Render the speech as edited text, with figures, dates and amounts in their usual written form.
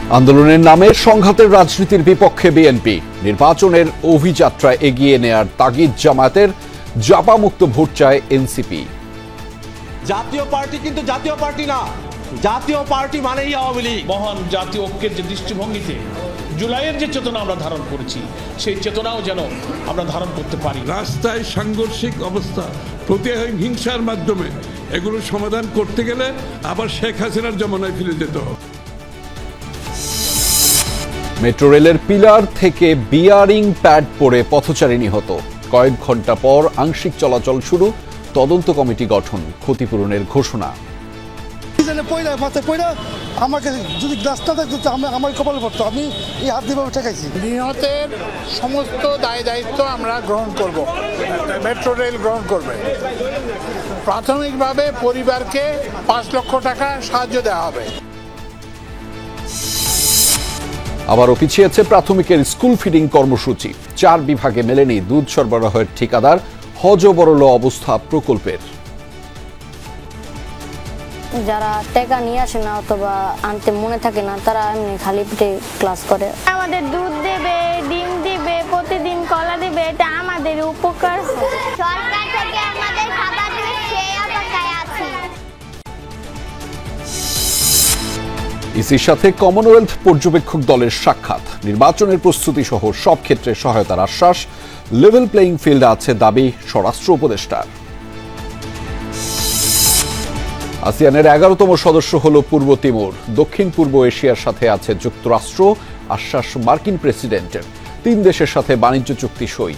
আন্দোলনের নামে সংঘাতের রাজনীতির বিপক্ষে বিএনপি, নির্বাচনের অভিযাত্রা এগিয়ে নেয়ার তাগিদ জামায়াতের, জাপামুক্ত ভোট চায় এনসিপি। জাতীয় পার্টি কিন্তু জাতীয় পার্টি না, জাতীয় পার্টি মানেই আওয়ামী লীগ। মহান জাতীয় ঐক্যের যে দৃষ্টিভঙ্গিতে জুলাইয়ের যে চেতনা আমরা ধারণ করেছি, সেই চেতনাও যেন আমরা ধারণ করতে পারি। রাস্তায় সাংঘর্ষিক অবস্থা, প্রতিহিংসার হিংসার মাধ্যমে এগুলো সমাধান করতে গেলে আবার শেখ হাসিনার জমানায় ফিরে যেতে হবে। মেট্রো রেলের পিলার থেকে বিয়ারিং প্যাড পড়ে পথচারী নিহত, কয়েক ঘন্টা পর আংশিক চলাচল শুরু, তদন্ত কমিটি গঠন, ক্ষতিপূরণের ঘোষণা। আমাকে যদি গ্লাসটা থাকতো আমার কপালে পড়তো, আমি এই হাত দিয়ে ঠেকাইছি। নিহতের সমস্ত দায় দায়িত্ব আমরা গ্রহণ করব, মেট্রো রেল গ্রহণ করবে। প্রাথমিকভাবে পরিবারকে 5 লক্ষ টাকা সাহায্য দেওয়া হবে। আবারও পিছিয়েছে প্রাথমিকের স্কুল ফিডিং কর্মসূচি, 4 বিভাগে মেলেনি দুধ সরবরাহের ঠিকাদার, হজবরল অবস্থা প্রকল্পের। যারা টাকা নিয়ে আসে না অথবা আনতে মনে থাকে না, তারা এমনি খালি পেটে ক্লাস করে। আমাদের দুধ দেবে, ডিম দিবে, প্রতিদিন কলা দিবে, এটা আমাদের উপকার। সরকার থেকে আমাদের খাবার দিবে, সেই অপেক্ষায় আছি। ইসির সাথে কমনওয়েলথ পর্যবেক্ষক দলের সাক্ষাৎ, নির্বাচনের প্রস্তুতি সহ সব ক্ষেত্রে সহায়তার আশ্বাস, লেভেল প্লেইং ফিল্ড আছে দাবি স্বরাষ্ট্র উপদেষ্টার। আসিয়ানের 11তম সদস্য হল পূর্ব তিমুর, দক্ষিণ পূর্ব এশিয়ার সাথে আছে যুক্তরাষ্ট্র, আশ্বাস মার্কিন প্রেসিডেন্টের, 3 দেশের সাথে বাণিজ্য চুক্তি সই।